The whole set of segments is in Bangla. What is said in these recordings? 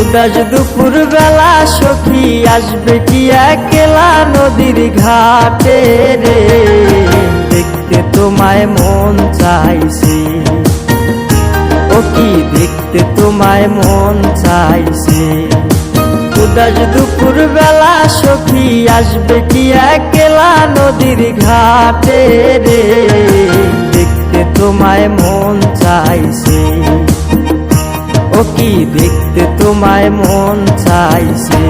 উদাস দুপুর বেলা সখী আসবে কি একলা নদীর ঘাটে রে, দেখতে তোমায় মন চাইছে। ও কি দেখতে তোমায় মন চাইছে। উদাস দুপুর বেলা সখী আসবে কি একলা নদীর ঘাটে রে, দেখতে তোমায় মন চাইছে। ও কি দেখতে তোমায় মন চাইছে।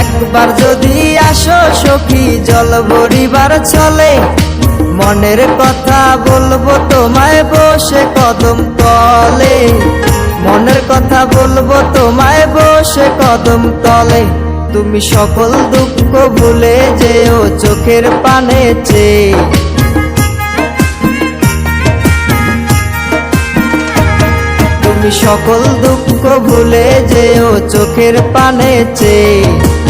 একবার যদি আসো সখী জল ভরিবার চলে, মনের কথা বলবো তোমায় বসে কদম তলে। মনের কথা বলবো তোমায় বসে কদম তলে। তুমি সকল দুঃখ ভুলে যেও চোখের পানে চেয়ে। তুমি সকল দুঃখ ভুলে যেও চোখের পানে চেয়ে।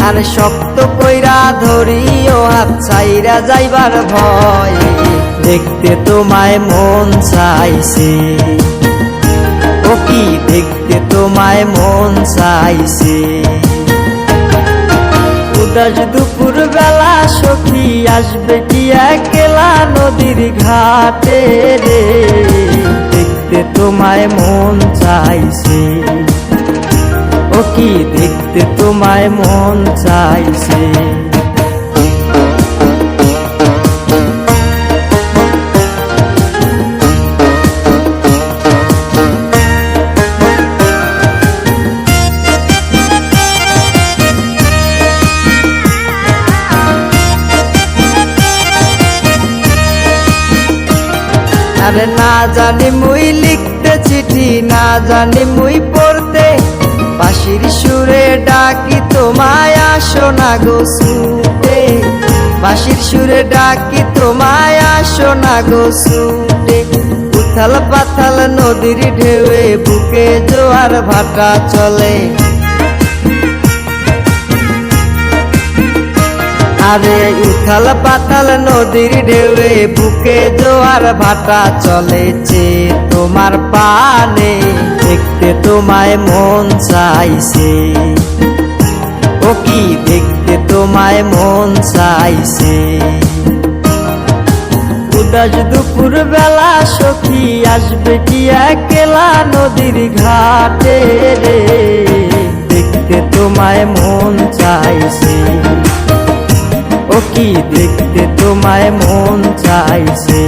আর শক্ত কইরা ধরিও হাত ছাইরা যাইবার ভয়, দেখতে তোমায় মন চাইছে। ও কি দেখতে তোমায় মন চাইছে। উদাস দুপুর বেলা সখী আসবে কি একলা নদীর ঘাটে রে, দেখতে তোমায় মন চাইছে। ও কি দেখতে তোমায় মন চাইছে। আরে না জানি মুই লিখতে চিঠি, না জানি মুই পড়তে, বাঁশির সুরে ডাকি তোমায় আসো না গো ছুটে। বাঁশির সুরে ডাকি তোমায় আসো না গো ছুটে। উথাল পাথাল নদীর ঢেউয়ে বুকে জোয়ার ভাটা চলে। আরে উথাল পাতাল নদীর ঢেউয়ে বুকে জোয়ার ভাটা চলেছে তোমার পানে, দেখতে তোমায় মন চাইছে। ও কি দেখতে তোমায় মন চাইছে। উদাস দুপুর বেলা সখী আসবে কি একলা নদীর ঘাটে রে, দেখতে তোমায় মন চাইছে। ও কি দেখতে তোমায় মন চাইছে।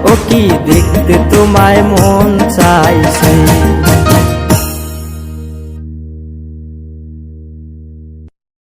ও কি দেখতে তোমায় মন চাইছে।